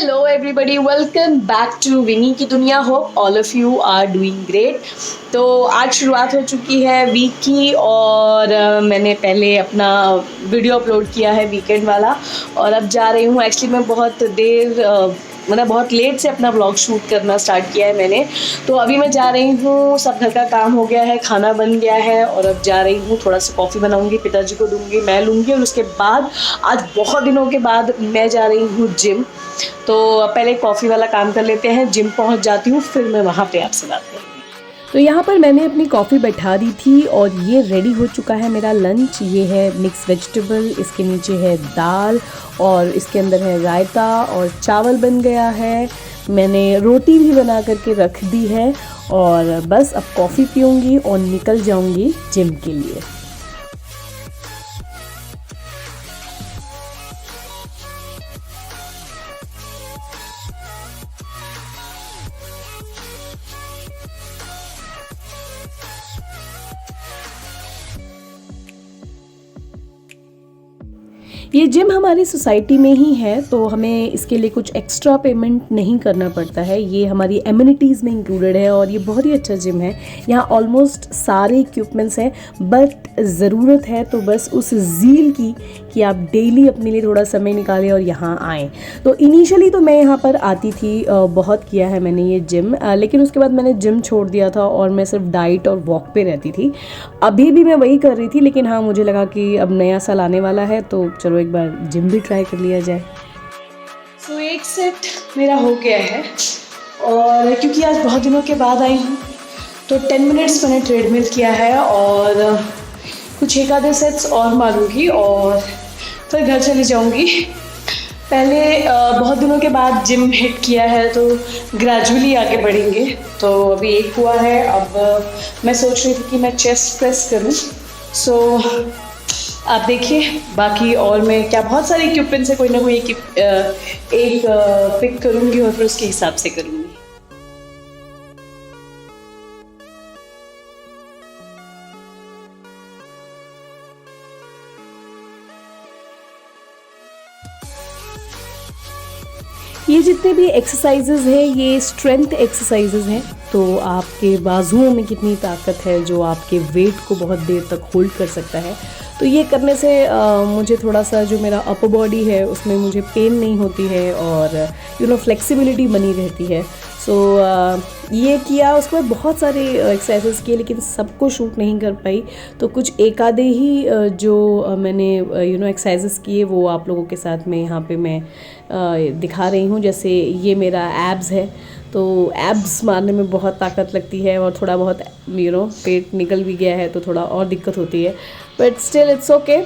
Hello everybody, welcome back to Vini की दुनिया। Hope all of you are doing great. तो आज शुरुआत हो चुकी है वीक की और मैंने पहले अपना वीडियो अपलोड किया है वीकेंड वाला और अब जा रही हूँ। एक्चुअली मैं बहुत देर मतलब बहुत लेट से अपना व्लॉग शूट करना स्टार्ट किया है मैंने। तो अभी मैं जा रही हूँ, सब घर का काम हो गया है, खाना बन गया है और अब जा रही हूँ, थोड़ा सा कॉफ़ी बनाऊँगी, पिताजी को दूँगी, मैं लूँगी और उसके बाद आज बहुत दिनों के बाद मैं जा रही हूँ जिम। तो पहले कॉफ़ी वाला काम कर लेते हैं, जिम पहुँच जाती हूँ, फिर मैं वहाँ पे आपसे बात करूँगी। तो यहाँ पर मैंने अपनी कॉफ़ी बैठा दी थी और ये रेडी हो चुका है मेरा लंच। ये है मिक्स वेजिटेबल, इसके नीचे है दाल और इसके अंदर है रायता और चावल बन गया है। मैंने रोटी भी बना करके रख दी है और बस अब कॉफ़ी पीऊँगी और निकल जाऊँगी जिम के लिए। ये जिम हमारी सोसाइटी में ही है तो हमें इसके लिए कुछ एक्स्ट्रा पेमेंट नहीं करना पड़ता है। ये हमारी एमिनिटीज़ में इंक्लूडेड है और ये बहुत ही अच्छा जिम है। यहाँ ऑलमोस्ट सारे इक्विपमेंट्स हैं, बट ज़रूरत है तो बस उस ज़ील की कि आप डेली अपने लिए थोड़ा समय निकालें और यहाँ आएँ। तो इनिशियली तो मैं यहाँ पर आती थी, बहुत किया है मैंने ये जिम, लेकिन उसके बाद मैंने जिम छोड़ दिया था और मैं सिर्फ डाइट और वॉक पे रहती थी। अभी भी मैं वही कर रही थी, लेकिन हाँ मुझे लगा कि अब नया साल आने वाला है तो चलो एक बार जिम भी ट्राई कर लिया जाए। तो एक सेट मेरा हो गया है और क्योंकि आज बहुत दिनों के बाद आई हूँ तो 10 मिनट्स मैंने ट्रेडमिल किया है और कुछ एक आधे सेट्स और मारूंगी और फिर घर चली जाऊंगी। पहले बहुत दिनों के बाद जिम हिट किया है तो ग्रेजुअली आगे बढ़ेंगे। तो अभी एक हुआ है, अब मैं सोच रही थी कि मैं चेस्ट प्रेस करूं। सो आप देखिए बाकी और मैं क्या बहुत सारे इक्विपमेंट से कोई ना कोई एक पिक करूंगी और फिर उसके हिसाब से करूंगी। ये जितने भी एक्सरसाइजेज हैं ये स्ट्रेंथ एक्सरसाइजेज हैं। तो आपके बाजुओं में कितनी ताकत है जो आपके वेट को बहुत देर तक होल्ड कर सकता है। तो ये करने से मुझे थोड़ा सा जो मेरा अपर बॉडी है उसमें मुझे पेन नहीं होती है और फ्लेक्सिबिलिटी बनी रहती है। सो ये किया, उसके बाद बहुत सारे एक्सरसाइजेस किए लेकिन सबको शूट नहीं कर पाई। तो कुछ एक आधे ही जो मैंने एक्सरसाइजेस किए वो आप लोगों के साथ में यहाँ पे मैं दिखा रही हूँ। जैसे ये मेरा एब्स है, तो एब्स मारने में बहुत ताकत लगती है और थोड़ा बहुत पेट निकल भी गया है तो थोड़ा और दिक्कत होती है, बट स्टिल इट्स ओके।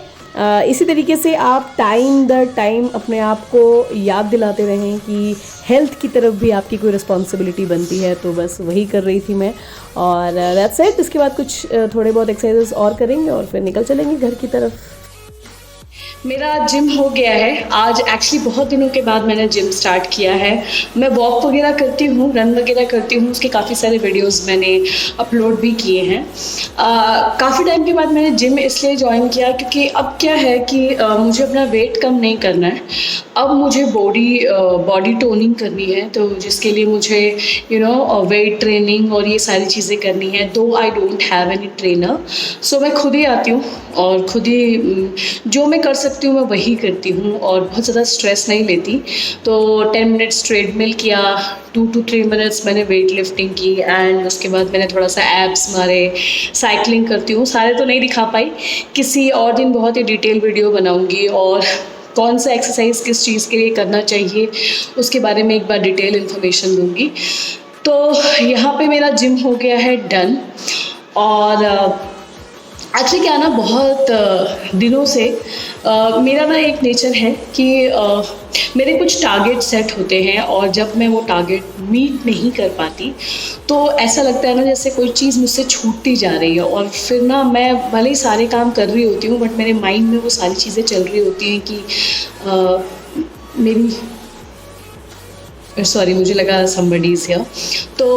इसी तरीके से आप टाइम दर टाइम अपने आप को याद दिलाते रहें कि हेल्थ की तरफ भी आपकी कोई रिस्पॉन्सिबिलिटी बनती है। तो बस वही कर रही थी मैं और दैट्स इट। इसके बाद कुछ थोड़े बहुत एक्सरसाइजेस और करेंगे और फिर निकल चलेंगे घर की तरफ। मेरा जिम हो गया है। आज एक्चुअली बहुत दिनों के बाद मैंने जिम स्टार्ट किया है। मैं वॉक वगैरह करती हूँ, रन वगैरह करती हूँ, उसके काफ़ी सारे वीडियोस मैंने अपलोड भी किए हैं। काफ़ी टाइम के बाद मैंने जिम इसलिए ज्वाइन किया क्योंकि अब क्या है कि मुझे अपना वेट कम नहीं करना है, अब मुझे बॉडी टोनिंग करनी है। तो जिसके लिए मुझे वेट ट्रेनिंग और ये सारी चीज़ें करनी है। Though I don't have any trainer, so मैं खुद ही आती हूँ और खुद ही जो मैं कर सकती हूँ मैं वही करती हूँ और बहुत ज़्यादा स्ट्रेस नहीं लेती। तो 10 मिनट्स ट्रेडमिल किया, 2 to 3 मिनट्स मैंने वेट लिफ्टिंग की एंड उसके बाद मैंने थोड़ा सा एब्स मारे, साइकिलिंग करती हूँ। सारे तो नहीं दिखा पाई, किसी और दिन बहुत ही डिटेल वीडियो बनाऊँगी और कौन सा एक्सरसाइज किस चीज़ के लिए करना चाहिए उसके बारे में एक बार डिटेल इन्फॉर्मेशन दूँगी। तो यहाँ पे मेरा जिम हो गया है डन। और एक्चुअली क्या ना, बहुत दिनों से मेरा ना एक नेचर है कि मेरे कुछ टारगेट सेट होते हैं और जब मैं वो टारगेट मीट नहीं कर पाती तो ऐसा लगता है ना जैसे कोई चीज़ मुझसे छूटती जा रही है। और फिर ना मैं भले ही सारे काम कर रही होती हूँ बट मेरे माइंड में वो सारी चीज़ें चल रही होती हैं कि मेरी सॉरी, मुझे लगा somebody's here। तो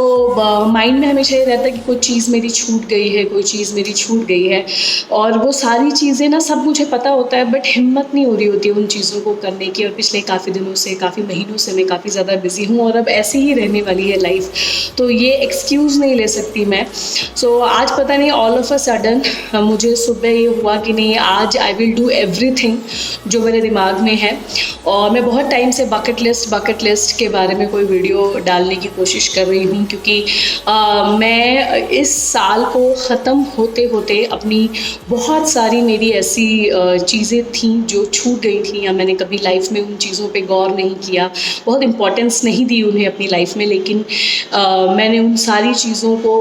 माइंड में हमेशा ये रहता है कि कोई चीज़ मेरी छूट गई है, कोई चीज़ मेरी छूट गई है, और वो सारी चीज़ें ना सब मुझे पता होता है, बट हिम्मत नहीं हो रही होती है उन चीज़ों को करने की। और पिछले काफ़ी दिनों से, काफ़ी महीनों से मैं काफ़ी ज़्यादा बिज़ी हूँ, और अब ऐसे ही रहने वाली है लाइफ, तो ये एक्सक्यूज़ नहीं ले सकती मैं। सो आज पता नहीं ऑल ऑफ अ सडन मुझे सुबह ये हुआ कि नहीं, आज आई विल डू एवरीथिंग जो मेरे दिमाग में है। और मैं बहुत टाइम से बकेट लिस्ट के बारे में कोई वीडियो डालने की कोशिश कर रही हूँ, क्योंकि मैं इस साल को ख़त्म होते होते अपनी बहुत सारी मेरी ऐसी चीज़ें थी जो छूट गई थी, या मैंने कभी लाइफ में उन चीज़ों पे गौर नहीं किया, बहुत इम्पोर्टेंस नहीं दी उन्हें अपनी लाइफ में, लेकिन मैंने उन सारी चीज़ों को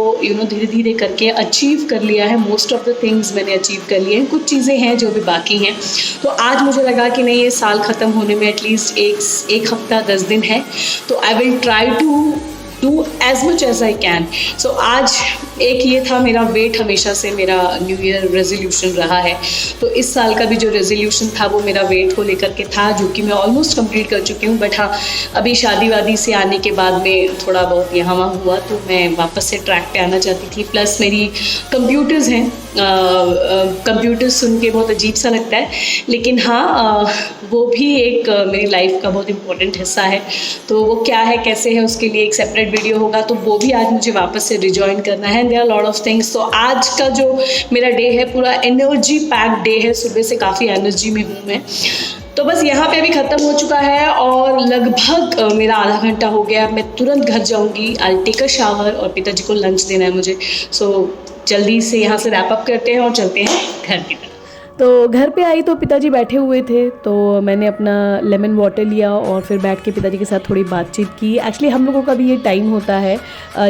धीरे धीरे करके अचीव कर लिया है। मोस्ट ऑफ द थिंग्स मैंने अचीव कर लिए हैं, कुछ चीज़ें हैं जो भी बाकी हैं। तो आज मुझे लगा कि नहीं, ये साल ख़त्म होने में एटलीस्ट एक हफ्ता 10 दिन है, तो I will try to do as much as I can. So आज एक ये था मेरा वेट, हमेशा से मेरा न्यू ईयर रेजोल्यूशन रहा है, तो इस साल का भी जो रेजोल्यूशन था वो मेरा वेट को लेकर के था, जो कि मैं ऑलमोस्ट कंप्लीट कर चुकी हूँ। बट हाँ, अभी शादी वादी से आने के बाद में थोड़ा बहुत यहाँ वहाँ हुआ, तो मैं वापस से ट्रैक पे आना चाहती थी। प्लस मेरी कंप्यूटर्स हैं, कंप्यूटर्स सुन के बहुत अजीब सा लगता है, लेकिन हाँ, वो भी एक मेरी लाइफ का बहुत इम्पोर्टेंट हिस्सा है। तो वो क्या है, कैसे है, उसके लिए एक सेपरेट वीडियो होगा, तो वो भी आज मुझे वापस से रिजॉइन करना है। There are lot of things. तो आज का जो मेरा डे है पूरा एनर्जी पैक्ड डे है, सुबह से काफ़ी एनर्जी में हूँ मैं। तो बस यहाँ पे अभी ख़त्म हो चुका है, और लगभग मेरा आधा घंटा हो गया। मैं तुरंत घर जाऊँगी, आई टेक अ शावर, और पिताजी को लंच देना है मुझे। सो जल्दी से यहाँ से रैप अप करते हैं और चलते हैं घर की तरफ। तो घर पे आई तो पिताजी बैठे हुए थे, तो मैंने अपना लेमन वाटर लिया और फिर बैठ के पिताजी के साथ थोड़ी बातचीत की। एक्चुअली हम लोगों का भी ये टाइम होता है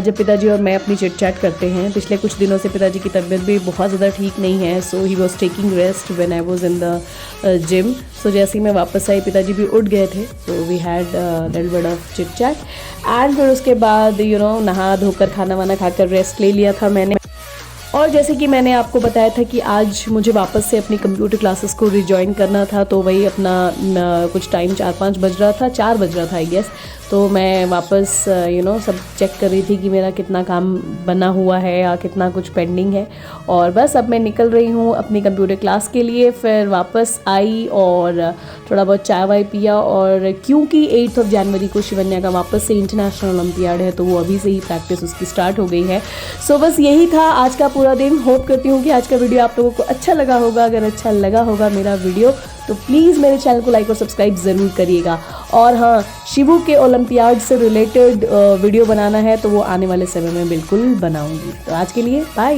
जब पिताजी और मैं अपनी चिट चैट करते हैं। पिछले कुछ दिनों से पिताजी की तबीयत भी बहुत ज़्यादा ठीक नहीं है, so he was taking rest when I was in the gym. So जैसे ही मैं वापस आई पिताजी भी उठ गए थे, so we had little bit of chit chat, and फिर उसके बाद नहा धोकर खाना वाना खाकर रेस्ट ले लिया था मैंने। और जैसे कि मैंने आपको बताया था कि आज मुझे वापस से अपनी कंप्यूटर क्लासेस को रिजॉइन करना था, तो वही अपना कुछ टाइम 4-5 बज रहा था, 4 बज रहा था आई गेस। तो मैं वापस सब चेक कर रही थी कि मेरा कितना काम बना हुआ है या कितना कुछ पेंडिंग है, और बस अब मैं निकल रही हूँ अपनी कंप्यूटर क्लास के लिए। फिर वापस आई और थोड़ा बहुत चाय वाय पिया, और क्योंकि 8 जनवरी को शिवन्या का वापस से इंटरनेशनल ओलंपियाड है, तो वो अभी से ही प्रैक्टिस उसकी स्टार्ट हो गई है। सो बस यही था आज का पूरा दिन। होप करती हूँ कि आज का वीडियो आप लोगों को अच्छा लगा होगा। अगर अच्छा लगा होगा मेरा वीडियो, तो प्लीज़ मेरे चैनल को लाइक और सब्सक्राइब ज़रूर करिएगा। और हाँ, शिवू के ओलंपियाड से रिलेटेड वीडियो बनाना है तो वो आने वाले समय में बिल्कुल बनाऊंगी। तो आज के लिए बाय।